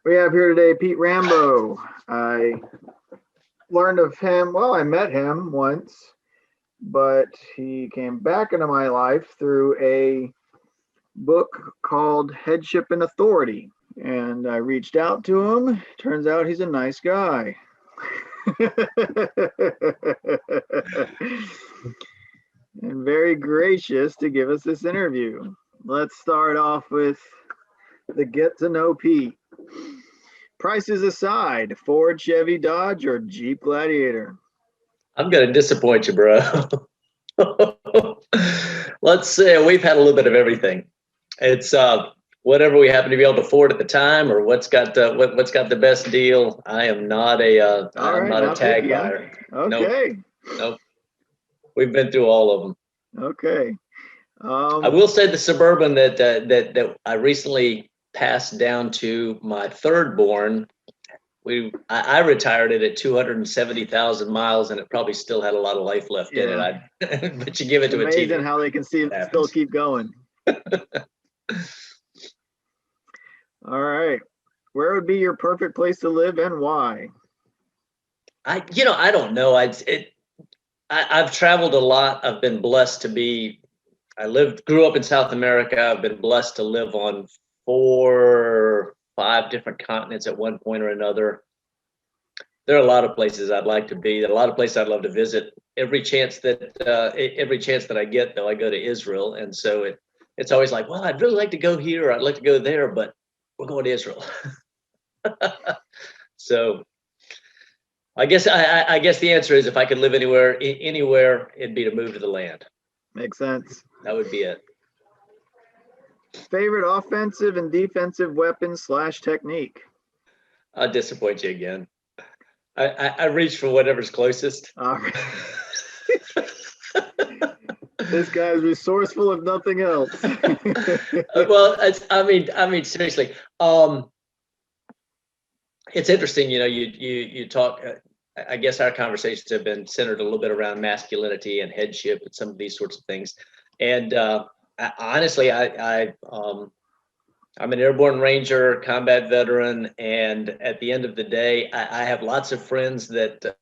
We have here today Pete Rambo. I learned of him, well, I met him once, but he came back into my life through a book called Headship and Authority. And I reached out to him. Turns out he's a nice guy. And very gracious to give us this interview. Let's start off with the get to know Pete. Prices aside, Ford, Chevy, Dodge, or Jeep Gladiator? I'm going to disappoint you, bro. Let's say we've had a little bit of everything. It's whatever we happen to be able to afford at the time, or what's got the best deal. I am not a tag buyer. Okay. Nope. We've been through all of them. Okay. I will say the Suburban that I recently passed down to my third born. I retired it at 270,000 miles, and it probably still had a lot of life left in it. But you give it to a TV. Amazing how they can still keep going. All right. Where would be your perfect place to live and why? I don't know. I've traveled a lot. I've been blessed to be. Grew up in South America. I've been blessed to live on 4 or 5 different continents at one point or another. There are a lot of places I'd like to be. There are a lot of places I'd love to visit. Every chance that I get, though, I go to Israel, and so it's always like, well, I'd really like to go here, or I'd like to go there, but we're going to Israel. So I guess the answer is, if I could live anywhere, it'd be to move to the land. Makes sense. That would be it. Favorite offensive and defensive weapon / technique? I'll disappoint you again. I reach for whatever's closest. All right. This guy's resourceful, if nothing else. Well, I mean, seriously. It's interesting, you talk. I guess our conversations have been centered a little bit around masculinity and headship and some of these sorts of things. And honestly, I'm an airborne ranger, combat veteran, and at the end of the day, I have lots of friends that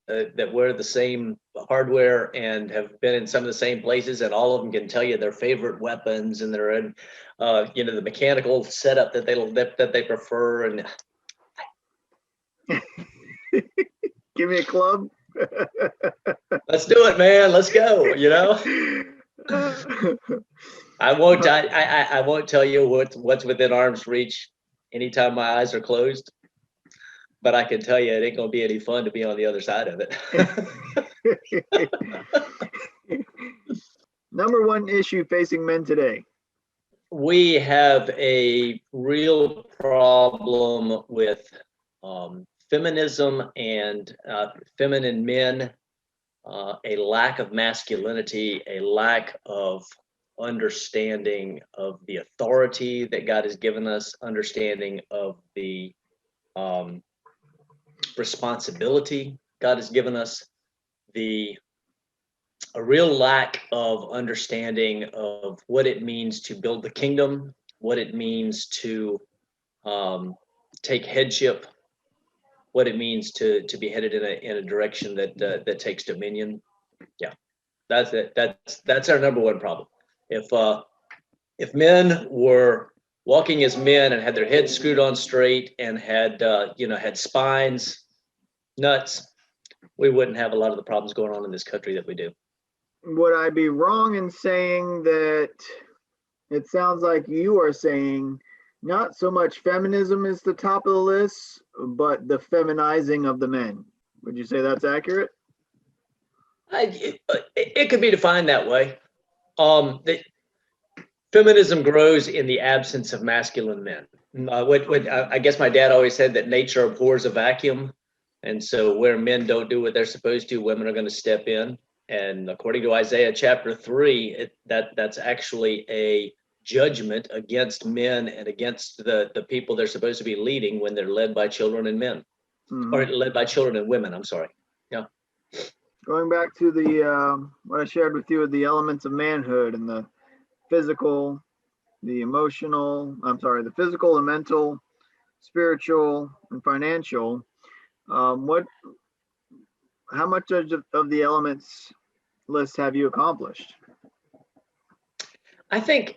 wear the same hardware and have been in some of the same places, and all of them can tell you their favorite weapons and their the mechanical setup that they prefer. And give me a club. Let's do it, man. Let's go. I won't tell you what's within arm's reach anytime my eyes are closed, but I can tell you it ain't gonna be any fun to be on the other side of it. Number one issue facing men today. We have a real problem with feminism and feminine men, a lack of masculinity, a lack of understanding of the authority that God has given us, understanding of the responsibility God has given us, a real lack of understanding of what it means to build the kingdom, what it means to take headship, what it means to be headed in a direction that takes dominion. Yeah, that's it. That's our number one problem. If men were walking as men and had their heads screwed on straight and had spines, nuts, we wouldn't have a lot of the problems going on in this country that we do. Would I be wrong in saying that it sounds like you are saying not so much feminism is the top of the list, but the feminizing of the men? Would you say that's accurate? It could be defined that way. Feminism grows in the absence of masculine men. I guess my dad always said that nature abhors a vacuum. And so where men don't do what they're supposed to, women are going to step in. And according to Isaiah chapter 3, that's actually a judgment against men and against the people they're supposed to be leading when they're led by children and men, or led by children and women. I'm sorry. Yeah. Going back to the what I shared with you, the elements of manhood and the physical, the emotional, the physical, the mental, spiritual, and financial. What? How much of the elements list have you accomplished? I think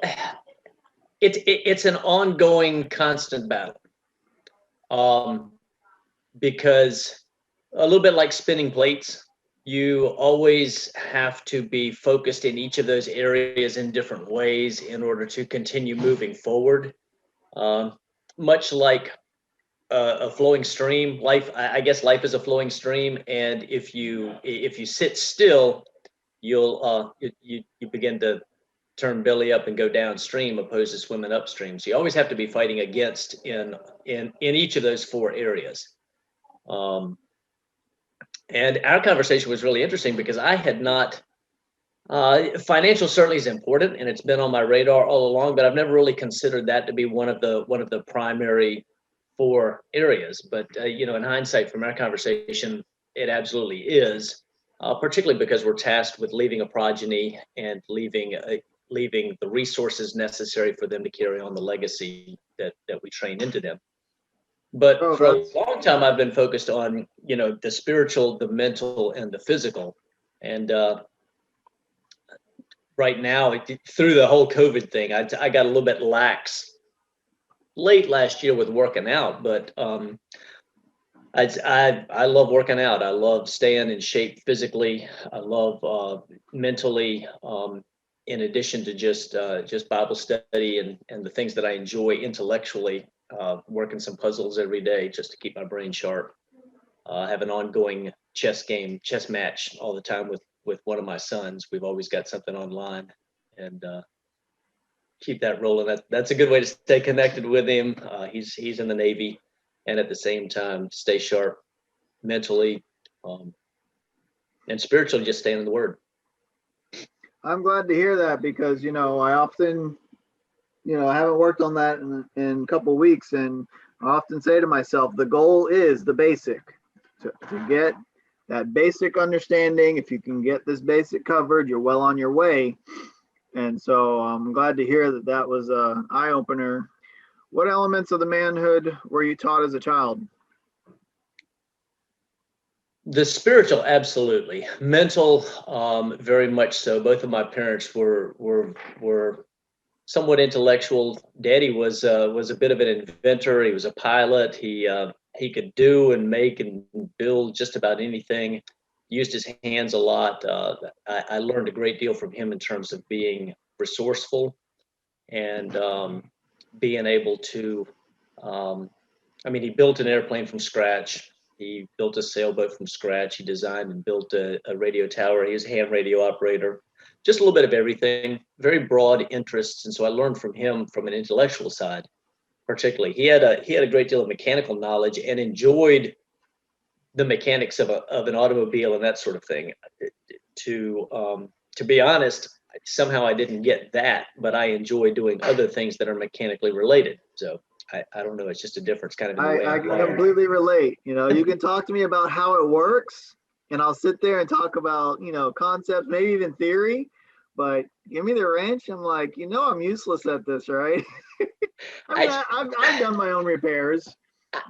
it's an ongoing, constant battle. Because a little bit like spinning plates, you always have to be focused in each of those areas in different ways in order to continue moving forward. Um, Much like a flowing stream, I guess life is a flowing stream, and if you sit still, you begin to turn belly up and go downstream opposed to swimming upstream. So you always have to be fighting against in each of those four areas. Um, and our conversation was really interesting because I had not. Financial certainly is important, and it's been on my radar all along, but I've never really considered that to be one of the primary four areas. But in hindsight, from our conversation, it absolutely is, particularly because we're tasked with leaving a progeny and leaving the resources necessary for them to carry on the legacy that we train into them. But Oh, for a that's long time, I've been focused on, the spiritual, the mental, and the physical. And right now, through the whole COVID thing, I got a little bit lax late last year with working out, but I love working out. I love staying in shape physically. I love mentally. In addition to just Bible study and the things that I enjoy intellectually, working some puzzles every day just to keep my brain sharp. Have an ongoing chess match all the time with one of my sons. We've always got something online, and keep that rolling. That's a good way to stay connected with him. He's in the Navy, and at the same time stay sharp mentally, and spiritually, just staying in the Word. I'm glad to hear that because I often I haven't worked on that in a couple of weeks, and I often say to myself, the goal is the basic to get that basic understanding. If you can get this basic covered, you're well on your way. And so I'm glad to hear that was a eye opener. What elements of the manhood were you taught as a child? The spiritual, absolutely. Mental, very much so. Both of my parents were somewhat intellectual. Daddy was a bit of an inventor. He was a pilot. He could do and make and build just about anything. Used his hands a lot. I learned a great deal from him in terms of being resourceful and being able to. He built an airplane from scratch. He built a sailboat from scratch. He designed and built a radio tower. He was a ham radio operator. Just a little bit of everything, very broad interests. And so I learned from him from an intellectual side, particularly. He had a great deal of mechanical knowledge and enjoyed the mechanics of an automobile and that sort of thing. To be honest, somehow I didn't get that, but I enjoy doing other things that are mechanically related. So I don't know. It's just a difference kind of in the way I I'm can wired. completely relate. You can talk to me about how it works, and I'll sit there and talk about, concepts, maybe even theory, but give me the wrench. I'm like, I'm useless at this, right? I, I've done my own repairs.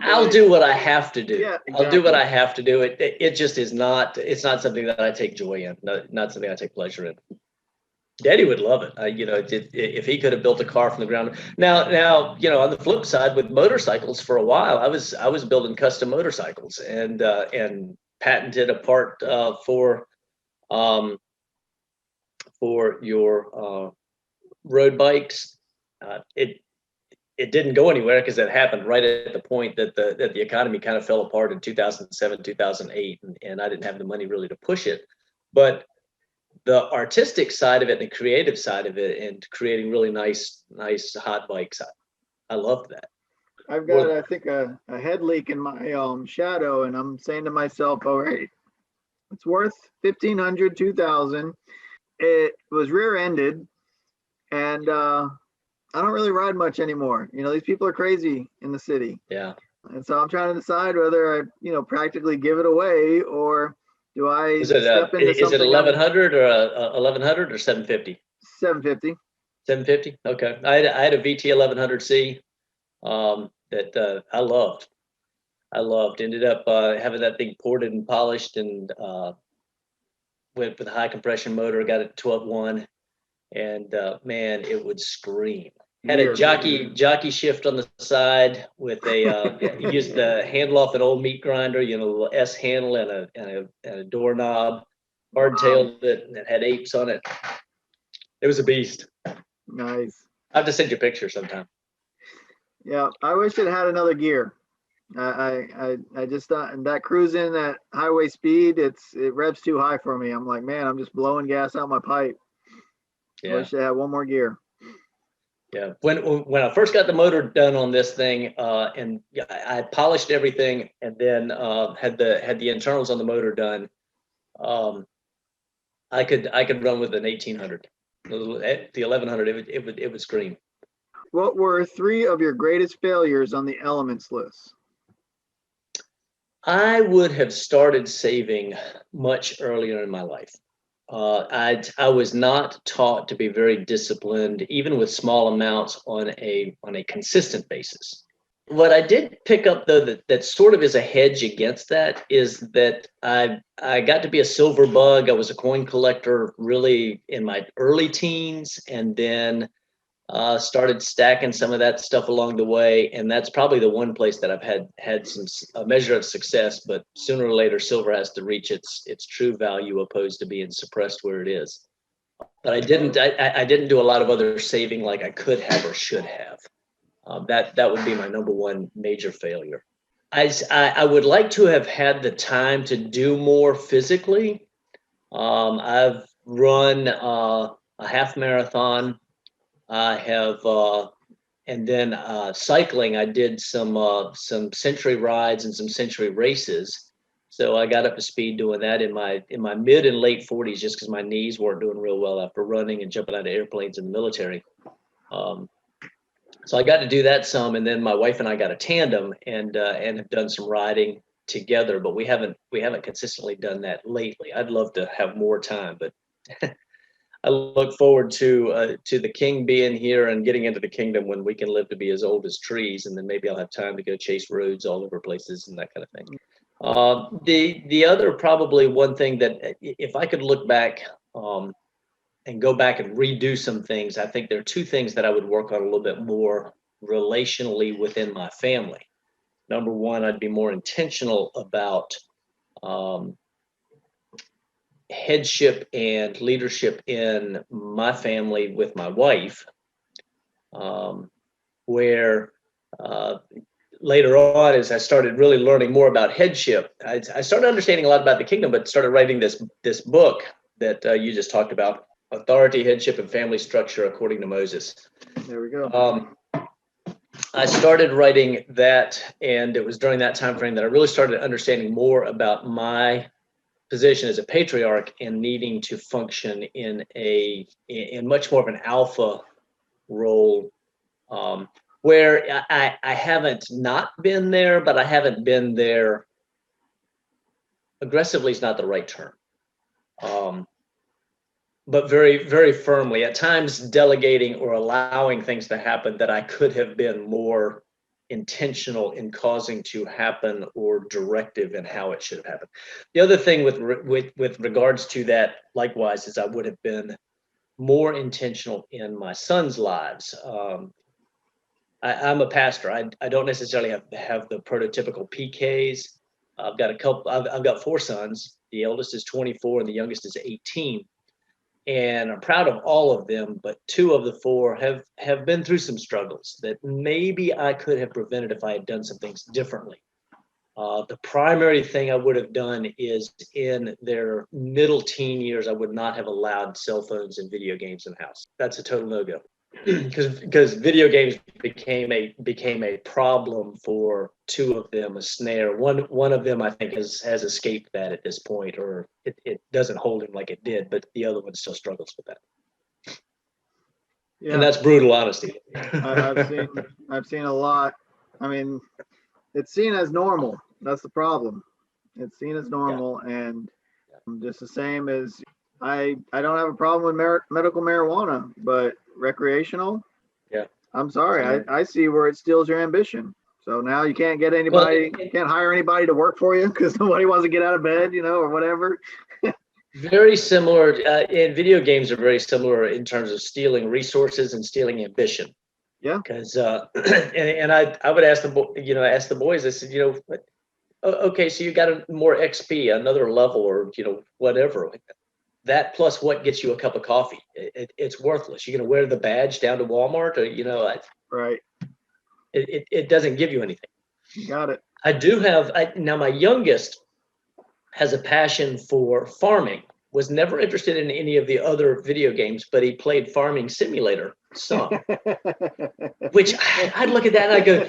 I'll do what I have to do. Yeah, I'll do what exactly. I have to do. It just is not. It's not something that I take joy in. Not something I take pleasure in. Daddy would love it. If he could have built a car from the ground. Now, on the flip side, with motorcycles, for a while, I was building custom motorcycles and patented a part um, for your road bikes. It didn't go anywhere because it happened right at the point that the economy kind of fell apart in 2007, 2008, and I didn't have the money really to push it. But the artistic side of it, and the creative side of it, and creating really nice hot bikes, I loved that. I've got, Well, I think, a head leak in my shadow, and I'm saying to myself, all right, it's worth 1,500, 2,000. It was rear-ended, and I don't really ride much anymore. These people are crazy in the city. yeah. And so I'm trying to decide whether I, practically give it away, or do I Is it step into is it something 1100 or 1100 or 750? 750. 750. Okay. I had a VT 1100C. that I loved. Ended up having that thing ported and polished, and went with a high compression motor. Got it 12.1, and man, it would scream. Had a jockey shift on the side with a used the handle off an old meat grinder, a little S handle and a doorknob, hardtailed it, and it had apes on it. It was a beast. Nice. I have to send you a picture sometime. Yeah, I wish it had another gear. I just thought that cruising at highway speed, it revs too high for me. I'm like, man, I'm just blowing gas out my pipe. Yeah. I wish they had one more gear. Yeah. When I first got the motor done on this thing, and I polished everything, and then had the internals on the motor done, I could run with an 1800. The 1100, it would scream. What were 3 of your greatest failures on the elements list? I would have started saving much earlier in my life. I was not taught to be very disciplined, even with small amounts on a consistent basis. What I did pick up, though, that sort of is a hedge against that, is that I got to be a silver bug. I was a coin collector really in my early teens, and then started stacking some of that stuff along the way, and that's probably the one place that I've had a measure of success. But sooner or later, silver has to reach its true value, opposed to being suppressed where it is. But I didn't do a lot of other saving like I could have or should have. That would be my number one major failure. I would like to have had the time to do more physically. I've run a half marathon. I have, and then cycling. I did some century rides and some century races. So I got up to speed doing that in my mid and late 40s, just because my knees weren't doing real well after running and jumping out of airplanes in the military. So I got to do that some, and then my wife and I got a tandem and have done some riding together, but we haven't consistently done that lately. I'd love to have more time, but I look forward to the king being here and getting into the kingdom when we can live to be as old as trees, and then maybe I'll have time to go chase roads all over places and that kind of thing. The other probably one thing that if I could look back and go back and redo some things, I think there are 2 things that I would work on a little bit more relationally within my family. Number one, I'd be more intentional about headship and leadership in my family with my wife, where later on, as I started really learning more about headship, I started understanding a lot about the kingdom, but started writing this book that you just talked about, Authority, Headship, and Family Structure According to Moses. There we go. I started writing that, and it was during that time frame that I really started understanding more about my position as a patriarch and needing to function in much more of an alpha role, where I haven't not been there, but I haven't been there aggressively is not the right term. But very, very firmly, at times delegating or allowing things to happen that I could have been more intentional in causing to happen or directive in how it should have happened. The other thing with regards to that, likewise, is I would have been more intentional in my son's lives. I'm a pastor. I don't necessarily have the prototypical PKs. I've got 4 sons. The eldest is 24 and the youngest is 18. And I'm proud of all of them, but 2 of the 4 have been through some struggles that maybe I could have prevented if I had done some things differently. The primary thing I would have done is in their middle teen years, I would not have allowed cell phones and video games in the house. That's a total no-go. Because video games became a problem for 2 of them, a snare. One of them I think has escaped that at this point, or it doesn't hold him like it did, but the other one still struggles with that. Yeah. And that's brutal honesty. I've seen a lot. I mean, it's seen as normal. That's the problem. It's seen as normal, and just the same as I don't have a problem with medical marijuana, but recreational, I'm sorry, I see where it steals your ambition. So now you can't get Well, anybody, can't hire anybody to work for you because nobody wants to get out of bed, or whatever. very similar, and video games are very similar in terms of stealing resources and stealing ambition. Yeah. Because and I would ask ask the boys. I said, okay, so you got more XP, another level, or whatever. That plus what gets you a cup of coffee? It's worthless. You're gonna wear the badge down to Walmart, or Right. it doesn't give you anything. You got it. I do have now. My youngest has a passion for farming. Was never interested in any of the other video games, but he played Farming Simulator some. Which I'd look at that and go,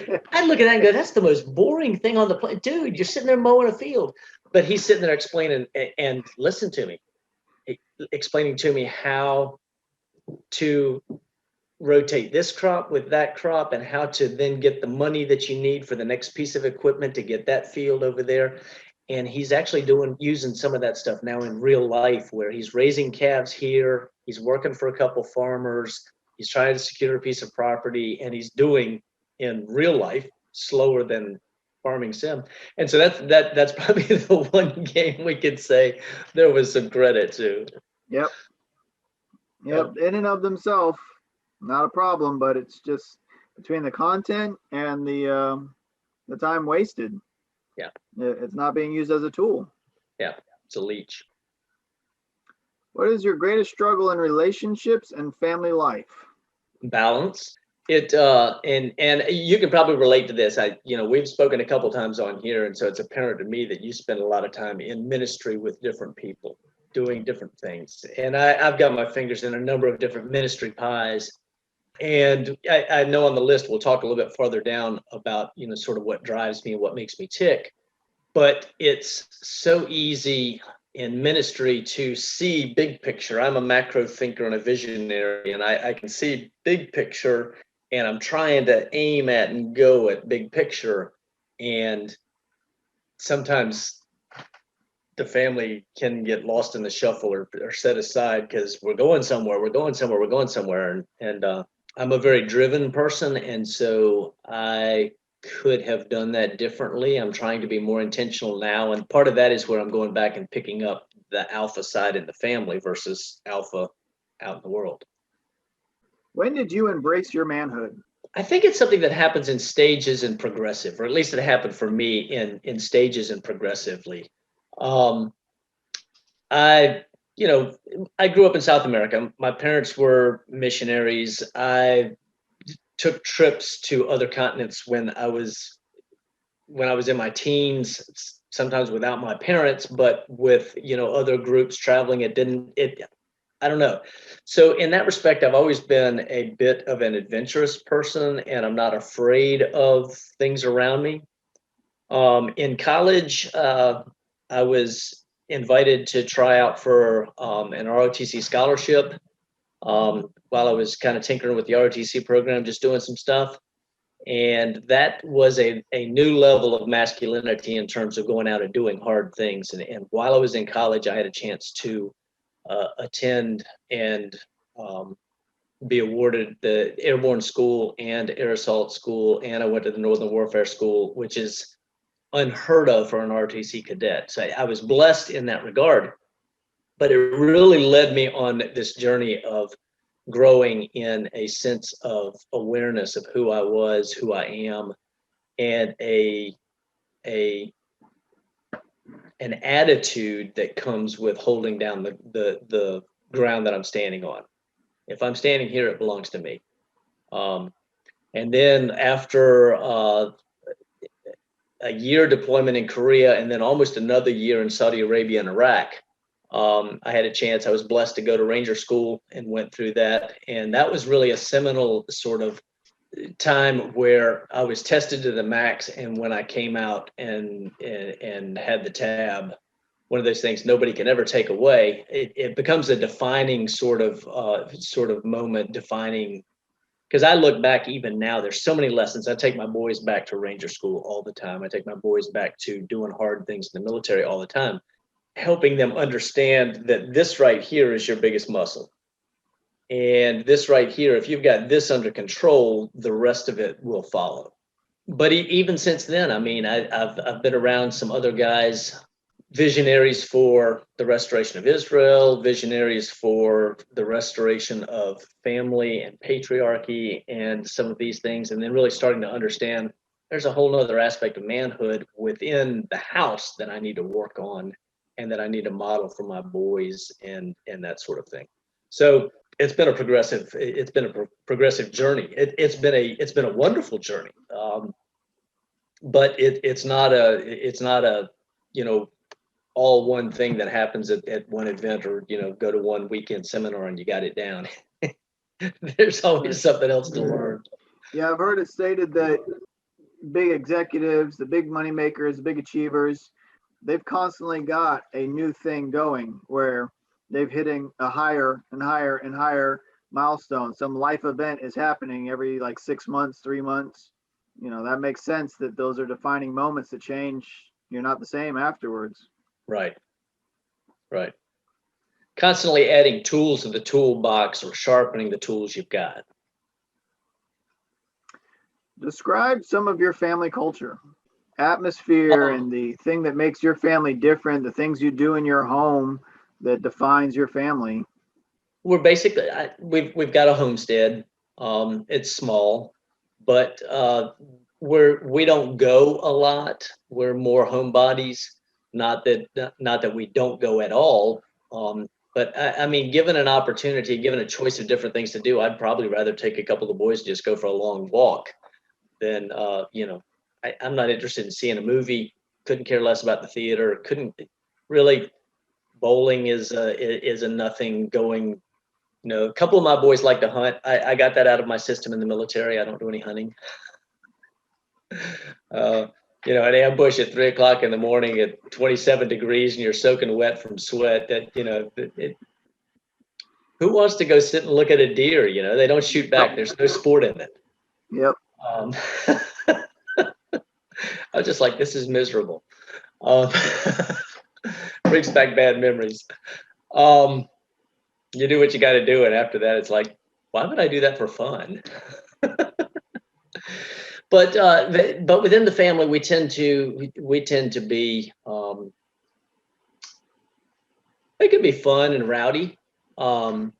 that's the most boring thing on the planet, dude. You're sitting there mowing a field, but he's sitting there explaining and listen to me, explaining to me how to rotate this crop with that crop and how to then get the money that you need for the next piece of equipment to get that field over there. And he's actually using some of that stuff now in real life, where he's raising calves here, he's working for a couple farmers, he's trying to secure a piece of property, and he's doing in real life slower than farming sim. And so that's probably the one game we could say there was some credit to. Yep. In and of themselves, not a problem, but it's just between the content and the time wasted. Yeah. It's not being used as a tool. Yeah, it's a leech. What is your greatest struggle in relationships and family life? Balance. And you can probably relate to this. We've spoken a couple times on here, and so it's apparent to me that you spend a lot of time in ministry with different people, doing different things. And I've got my fingers in a number of different ministry pies. And I know on the list, we'll talk a little bit farther down about, sort of what drives me and what makes me tick. But it's so easy in ministry to see big picture. I'm a macro thinker and a visionary, and I can see big picture, and I'm trying to aim at and go at big picture. And sometimes the family can get lost in the shuffle or set aside because we're going somewhere. And I'm a very driven person, and so I could have done that differently. I'm trying to be more intentional now, and part of that is where I'm going back and picking up the alpha side in the family versus alpha out in the world. When did you embrace your manhood? I think it's something that happens in stages and progressive, or at least it happened for me in stages and progressively. I grew up in South America. My parents were missionaries. I took trips to other continents when I was in my teens, sometimes without my parents, but with other groups traveling. I don't know. So in that respect, I've always been a bit of an adventurous person, and I'm not afraid of things around me. In college, I was invited to try out for an ROTC scholarship while I was kind of tinkering with the ROTC program, just doing some stuff. And that was a new level of masculinity in terms of going out and doing hard things. And while I was in college, I had a chance to attend and be awarded the Airborne School and Air Assault School. And I went to the Northern Warfare School, which is unheard of for an ROTC cadet. So I was blessed in that regard. But it really led me on this journey of growing in a sense of awareness of who I was, who I am, and an attitude that comes with holding down the ground that I'm standing on. If I'm standing here, it belongs to me. And then after a year deployment in Korea, and then almost another year in Saudi Arabia and Iraq, I had a chance. I was blessed to go to Ranger School and went through that. And that was really a seminal sort of time where I was tested to the max. And when I came out and had the tab, one of those things nobody can ever take away, it becomes a defining sort of moment, defining. Because I look back even now, there's so many lessons. I take my boys back to Ranger School all the time. I take my boys back to doing hard things in the military all the time, helping them understand that this right here is your biggest muscle. And this right here, if you've got this under control, the rest of it will follow. but even since then, I mean, I've been around some other guys, visionaries for the restoration of Israel, visionaries for the restoration of family and patriarchy and some of these things, and then really starting to understand there's a whole other aspect of manhood within the house that I need to work on and that I need to model for my boys and that sort of thing. So it's been a progressive journey. It's been a wonderful journey. But it's not a you know all one thing that happens at one event, or go to one weekend seminar and you got it down. There's always something else to learn. Yeah, I've heard it stated that big executives, the big money makers, the big achievers, they've constantly got a new thing going where they've hitting a higher and higher and higher milestone. Some life event is happening every like 6 months, 3 months. That makes sense that those are defining moments that change. You're not the same afterwards. Right, right. Constantly adding tools to the toolbox or sharpening the tools you've got. Describe some of your family culture, atmosphere, Um, and the thing that makes your family different, the things you do in your home that defines your family. we're basically we've got a homestead. It's small, but we don't go a lot. We're more homebodies. Not that we don't go at all. But I mean, given an opportunity, given a choice of different things to do, I'd probably rather take a couple of the boys and just go for a long walk than I'm not interested in seeing a movie. Couldn't care less about the theater. Couldn't really. Bowling is a nothing going. A couple of my boys like to hunt. I got that out of my system in the military. I don't do any hunting. Uh, an ambush at 3 o'clock in the morning at 27 degrees and you're soaking wet from sweat. Who wants to go sit and look at a deer? They don't shoot back. There's no sport in it. Yep. Um, I was just like, this is miserable. Um, brings back bad memories. You do what you got to do, and after that, it's like, why would I do that for fun? But within the family, we tend to be it can be fun and rowdy, um,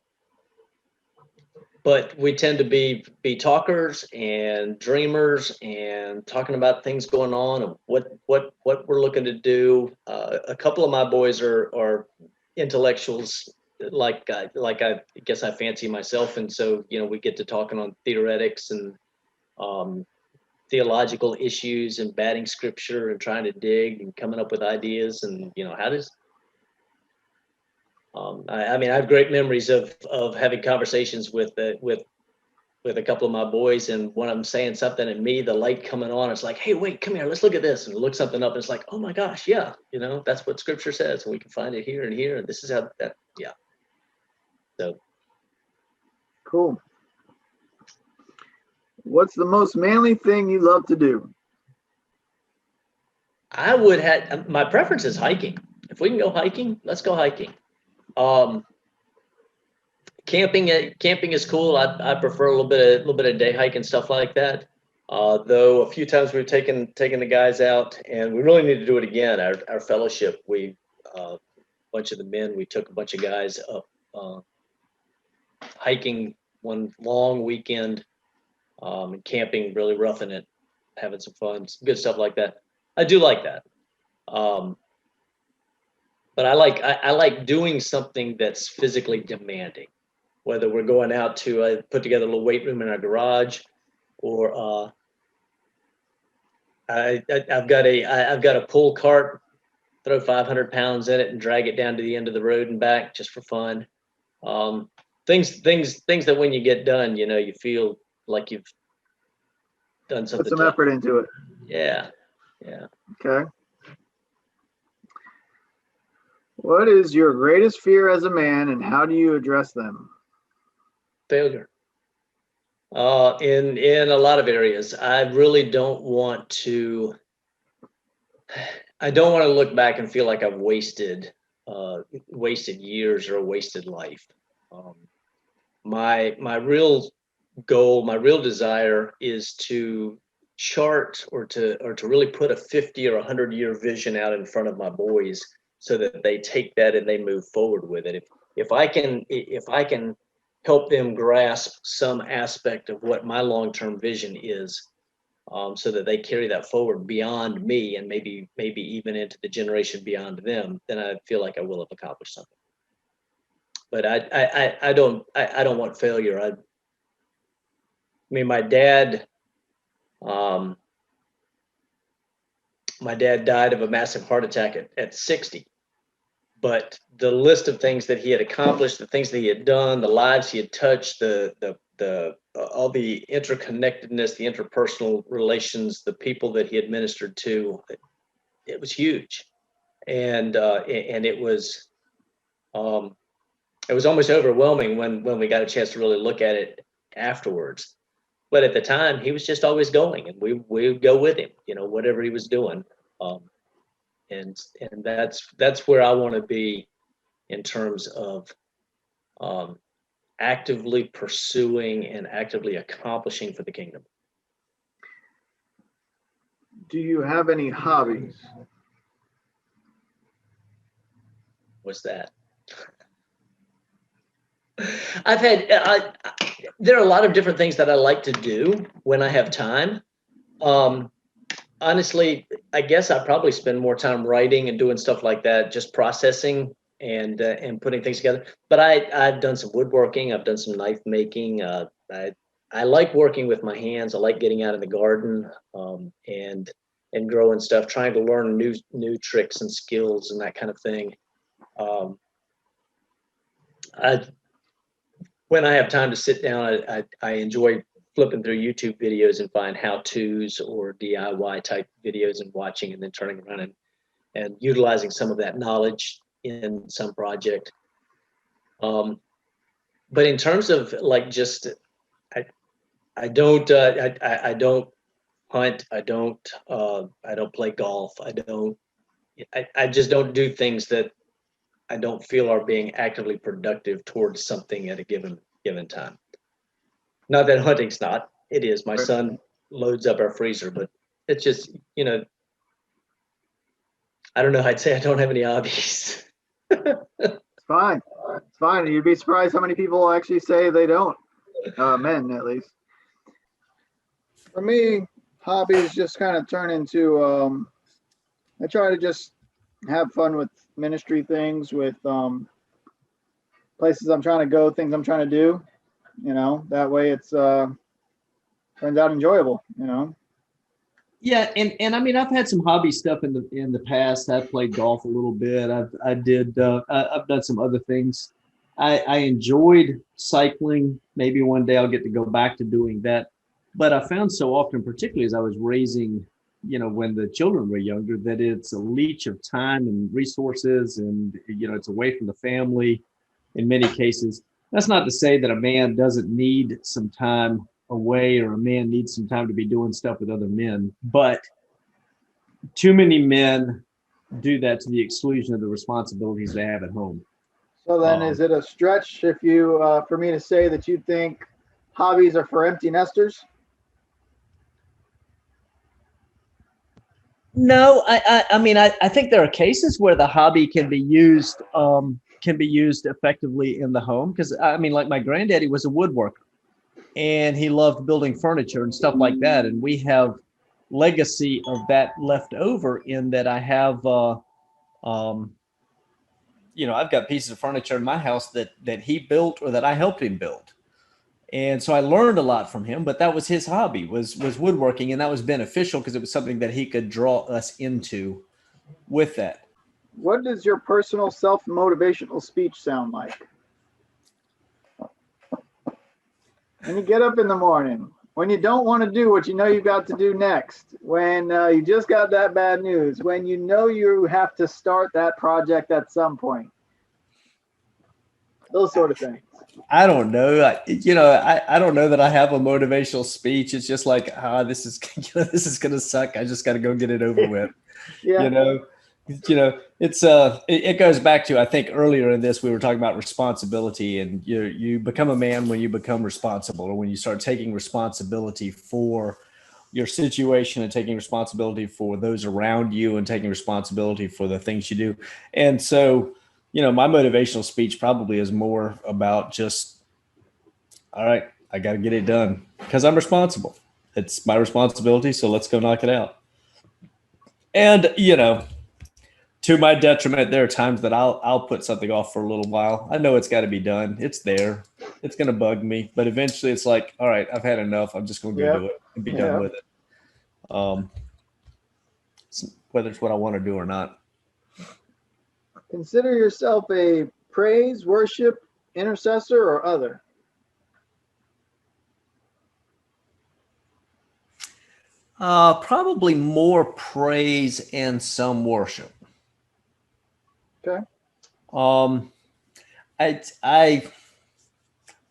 but we tend to be talkers and dreamers and talking about things going on and what we're looking to do. A couple of my boys are intellectuals, like I guess I fancy myself, and so we get to talking on theoretics and um, theological issues and batting scripture and trying to dig and coming up with ideas and how does I mean I have great memories of having conversations with a couple of my boys, and when I'm saying something and me the light coming on, it's like, hey, wait, come here, let's look at this, and look something up, and it's like, oh my gosh, yeah, that's what scripture says, and we can find it here and here, and this is how that, yeah. So Cool. What's the most manly thing you love to do? I would have my preference is hiking. If we can go hiking, let's go hiking. um camping is cool. I prefer a little bit of day hike and stuff like that. Though a few times we've taken the guys out, and we really need to do it again. Our fellowship, we a bunch of the men, we took a bunch of guys up hiking one long weekend, and camping, really roughing it, having some fun, some good stuff like that. I do like that. Um, but I like doing something that's physically demanding, whether we're going out to put together a little weight room in our garage, or I've got a pull cart, throw 500 pounds in it and drag it down to the end of the road and back just for fun. Um, things that when you get done, you feel like you've done Put something some tough. effort into it. Yeah, yeah. Okay. What is your greatest fear as a man, and how do you address them? Failure. In a lot of areas, I don't want to look back and feel like I've wasted years or a wasted life. Um, my real goal, my real desire is to chart or to really put a 50 or 100-year vision out in front of my boys so that they take that and they move forward with it. If I can help them grasp some aspect of what my long-term vision is, so that they carry that forward beyond me and maybe even into the generation beyond them, then I feel like I will have accomplished something. But I don't want failure. I mean, my dad died of a massive heart attack at 60. But the list of things that he had accomplished, the things that he had done, the lives he had touched, the all the interconnectedness, the interpersonal relations, the people that he had ministered to, it was huge, and it was almost overwhelming when we got a chance to really look at it afterwards. But at the time, he was just always going, and we would go with him, whatever he was doing, and that's where I want to be in terms of actively pursuing and actively accomplishing for the kingdom. Do you have any hobbies? What's that? There are a lot of different things that I like to do when I have time. Honestly, I guess I probably spend more time writing and doing stuff like that, just processing and putting things together. But I've done some woodworking. I've done some knife making. I like working with my hands. I like getting out in the garden and growing stuff, trying to learn new tricks and skills and that kind of thing. When I have time to sit down, I enjoy flipping through YouTube videos and find how-tos or DIY type videos and watching, and then turning around and utilizing some of that knowledge in some project. But in terms of like just, I don't hunt. I don't play golf. I just don't do things that I don't feel are being actively productive towards something at a given time. Not that hunting's not. It is. My son loads up our freezer, but it's just, I don't know. I'd say I don't have any hobbies. It's fine. It's fine. You'd be surprised how many people actually say they don't. Men, at least. For me, hobbies just kind of turn into, I try to just have fun with ministry things, with places I'm trying to go, things I'm trying to do. That way it's turns out enjoyable. Yeah, and I mean, I've had some hobby stuff in the past. I played golf a little bit. I've done some other things. I enjoyed cycling. Maybe one day I'll get to go back to doing that. But I found so often, particularly as I was raising, when the children were younger, that it's a leech of time and resources, and it's away from the family in many cases. That's not to say that a man doesn't need some time away, or a man needs some time to be doing stuff with other men, but too many men do that to the exclusion of the responsibilities they have at home. So then is it a stretch if you for me to say that you think hobbies are for empty nesters? No, I mean, I think there are cases where the hobby can be used effectively in the home. Because I mean, like my granddaddy was a woodworker, and he loved building furniture and stuff like that. And we have legacy of that left over in that I have, I've got pieces of furniture in my house that he built or that I helped him build. And so I learned a lot from him, but that was his hobby, was woodworking. And that was beneficial because it was something that he could draw us into with that. What does your personal self-motivational speech sound like? When you get up in the morning, when you don't want to do what you know you've got to do next, when you just got that bad news, when you know you have to start that project at some point, those sort of things. I don't know. I don't know that I have a motivational speech. It's just like, this is going to suck. I just got to go get it over with. Yeah. It's it goes back to, I think earlier in this, we were talking about responsibility, and you become a man when you become responsible, or when you start taking responsibility for, your situation and taking responsibility for those around you and taking responsibility for the things you do. And so, my motivational speech probably is more about just, all right, I got to get it done because I'm responsible. It's my responsibility. So let's go knock it out. And, to my detriment, there are times that I'll put something off for a little while. I know it's got to be done. It's there. It's going to bug me, but eventually it's like, all right, I've had enough. I'm just going to go do it and be done with it. Whether it's what I want to do or not. Consider yourself a praise, worship, intercessor, or other. Probably more praise and some worship. Okay. I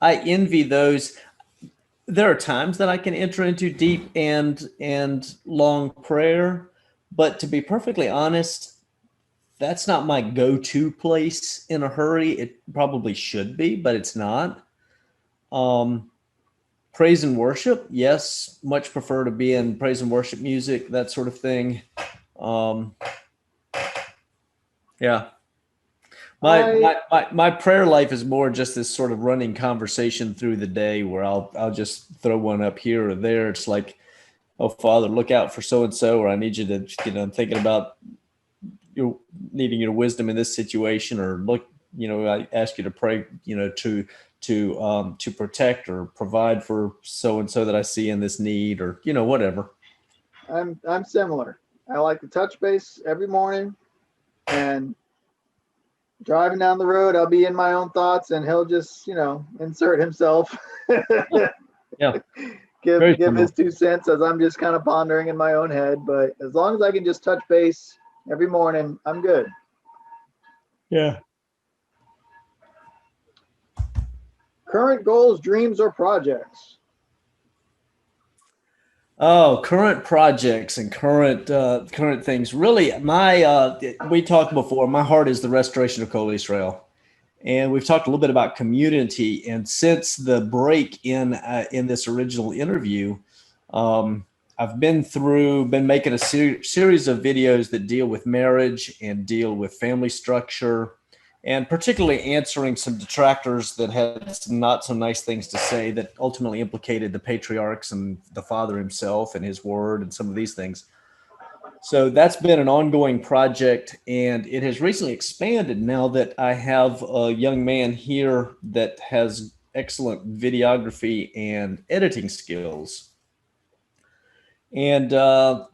envy those. There are times that I can enter into deep and long prayer, but to be perfectly honest, that's not my go-to place in a hurry. It probably should be, but it's not. Praise and worship, yes, much prefer to be in praise and worship music, that sort of thing. Yeah. My prayer life is more just this sort of running conversation through the day where I'll just throw one up here or there. It's like, oh, Father, look out for so and so, or I need you to, I'm thinking about you needing your wisdom in this situation, or look, I ask you to pray, to protect or provide for so and so that I see in this need, or whatever. I'm similar. I like to touch base every morning, and driving down the road, I'll be in my own thoughts, and he'll just, insert himself. Yeah. give his 2 cents as I'm just kind of pondering in my own head. But as long as I can just touch base every morning, I'm good. Yeah. Current goals, dreams, or projects? Oh, current projects and current things. Really, we talked before. My heart is the restoration of Kol Israel, and we've talked a little bit about community. And since the break in this original interview, I've been making a series of videos that deal with marriage and deal with family structure, and particularly answering some detractors that had some not so nice things to say that ultimately implicated the patriarchs and the father himself and his word and some of these things. So that's been an ongoing project, and it has recently expanded now that I have a young man here that has excellent videography and editing skills. And so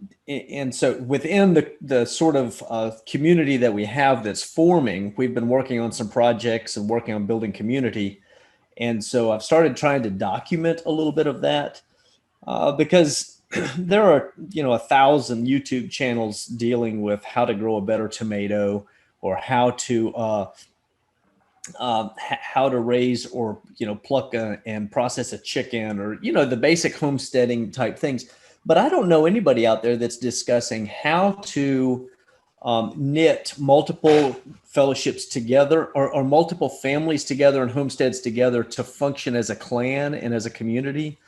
within the sort of community that we have that's forming, we've been working on some projects and working on building community. And so I've started trying to document a little bit of that because there are, 1,000 YouTube channels dealing with how to grow a better tomato, or how to raise or, pluck and process a chicken, or, the basic homesteading type things. But I don't know anybody out there that's discussing how to knit multiple fellowships together, or multiple families together and homesteads together to function as a clan and as a community.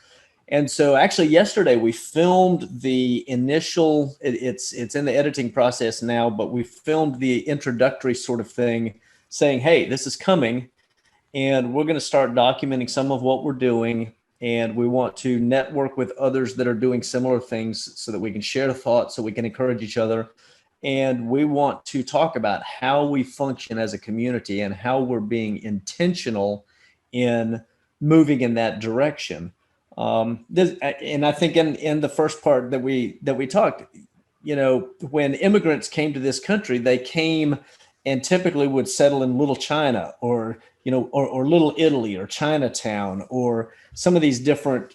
And so actually yesterday we filmed the initial, it's in the editing process now, but we filmed the introductory sort of thing saying, hey, this is coming, and we're going to start documenting some of what we're doing. And we want to network with others that are doing similar things so that we can share thoughts, so we can encourage each other. And we want to talk about how we function as a community and how we're being intentional in moving in that direction. And I think in the first part that we talked, when immigrants came to this country, they came and typically would settle in Little China, or or Little Italy, or Chinatown, or some of these different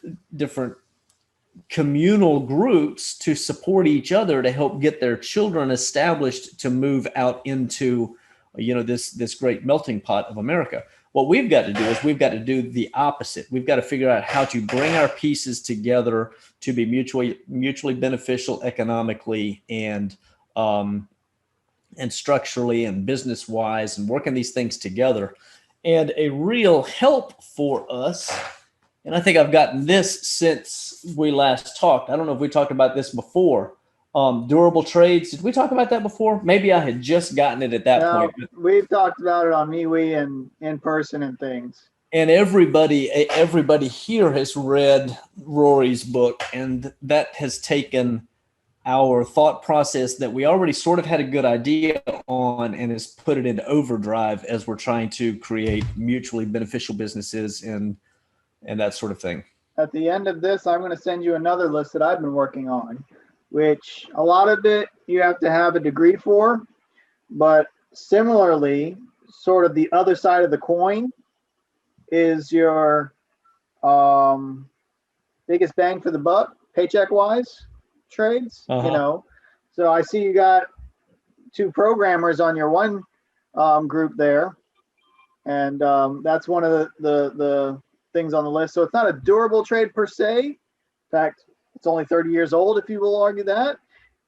communal groups to support each other to help get their children established to move out into this great melting pot of America. What we've got to do is we've got to do the opposite. We've got to figure out how to bring our pieces together to be mutually beneficial economically and structurally and business wise, and working these things together. And a real help for us and I think I've gotten this since we last talked. I don't know if we talked about this before. Durable trades. Did we talk about that before? Maybe I had just gotten it at that Now, point. But, we've talked about it on MeWe and in person and things. and everybody here has read Rory's book, and that has taken our thought process that we already sort of had a good idea on and has put it into overdrive as we're trying to create mutually beneficial businesses and that sort of thing. At the end of this, I'm going to send you another list that I've been working on, which a lot of it you have to have a degree for, but similarly, sort of the other side of the coin is your biggest bang for the buck, paycheck wise trades. So I see you got 2 programmers on your one group there, and that's one of the things on the list. So it's not a durable trade per se. In fact, it's only 30 years old, if you will argue that,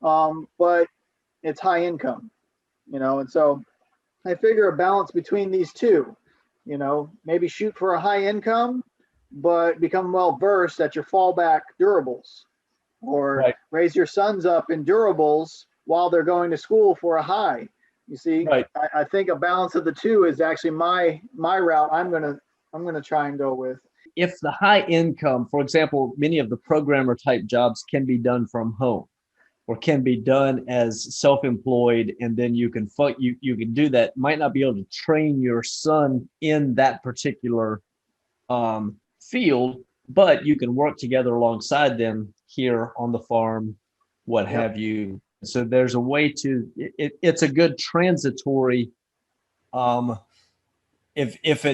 but it's high income, and so I figure a balance between these two, maybe shoot for a high income, but become well versed at your fallback durables, or raise your sons up in durables while they're going to school for a high. You see, I think a balance of the two is actually my route. I'm gonna try and go with. If the high income, for example, many of the programmer type jobs can be done from home or can be done as self-employed, and then you can do that. Might not be able to train your son in that particular field, but you can work together alongside them here on the farm, what have you. So there's a way to it's a good transitory if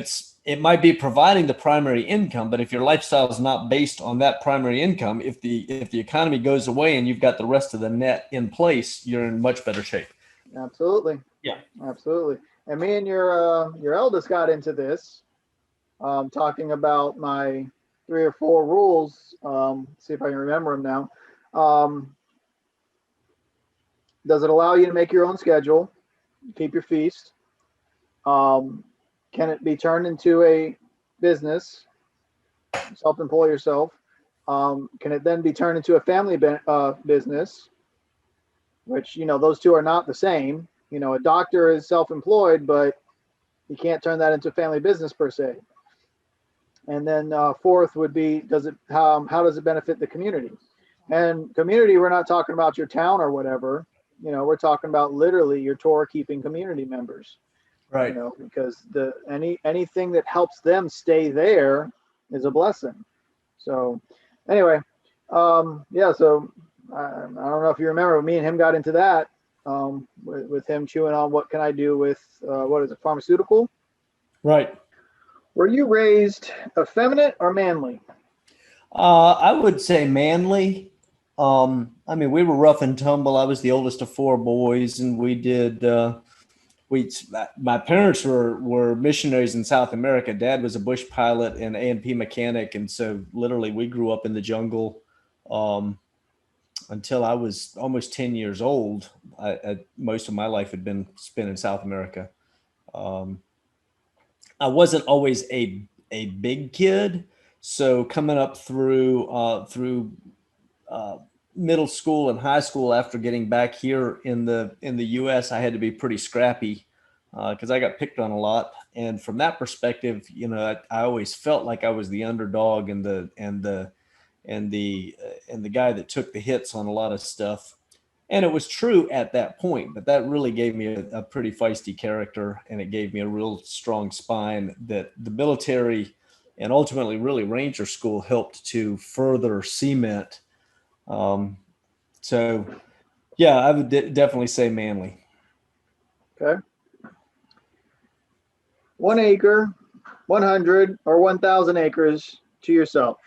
it might be providing the primary income, but if your lifestyle is not based on that primary income, if the economy goes away and you've got the rest of the net in place, you're in much better shape. Absolutely. Yeah. Absolutely. And me and your eldest got into this, talking about my 3 or 4 rules. See if I can remember them now. Does it allow you to make your own schedule, keep your feast? Can it be turned into a business, self-employ yourself? Can it then be turned into a family business, which, those two are not the same. A doctor is self-employed, but you can't turn that into a family business per se. And then 4th would be, how does it benefit the community? And community, we're not talking about your town or whatever. We're talking about literally your Torah keeping community members. Right. Because anything that helps them stay there is a blessing. So anyway, so I don't know if you remember, me and him got into that, with him chewing on what can I do with, what is it, pharmaceutical? Right. Were you raised effeminate or manly? I would say manly. We were rough and tumble. I was the oldest of 4 boys, and we did, my parents were missionaries in South America. Dad was a bush pilot and A&P mechanic. And so literally we grew up in the jungle, until I was almost 10 years old. Most of my life had been spent in South America. I wasn't always a big kid. So coming up through middle school and high school, after getting back here in the U.S., I had to be pretty scrappy because I got picked on a lot. And from that perspective, I always felt like I was the underdog and the guy that took the hits on a lot of stuff. And it was true at that point, but that really gave me a pretty feisty character, and it gave me a real strong spine that the military and ultimately really Ranger School helped to further cement. So yeah, I would definitely say manly. Okay. 1 acre, 100 or 1,000 acres to yourself.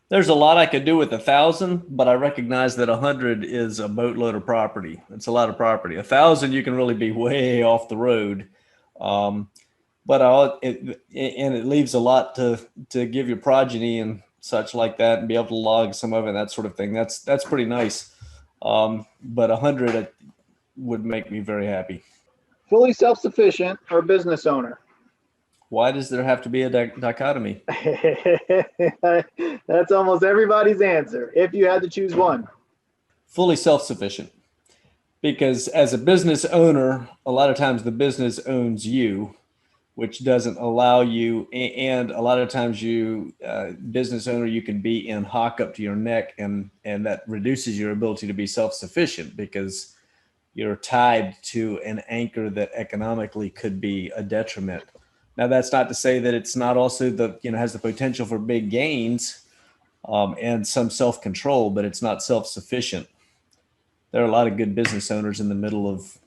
There's a lot I could do with 1,000, but I recognize that 100 is a boatload of property. It's a lot of property. 1,000, you can really be way off the road. But it leaves a lot to give your progeny and such like that, and be able to log some of it, that sort of thing. That's pretty nice. But 100 would make me very happy. fully self-sufficient or business owner? Why does there have to be a dichotomy? That's almost everybody's answer. If you had to choose one. Fully self-sufficient. Because as a business owner, a lot of times the business owns you, which doesn't allow you, and a lot of times you, business owner, you can be in hock up to your neck, and that reduces your ability to be self-sufficient because you're tied to an anchor that economically could be a detriment. Now, that's not to say that it's not also has the potential for big gains, and some self-control, but it's not self-sufficient. There are a lot of good business owners in the middle of,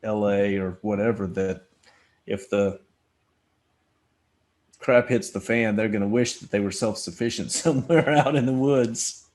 LA or whatever, that if the crap hits the fan, they're going to wish that they were self-sufficient somewhere out in the woods.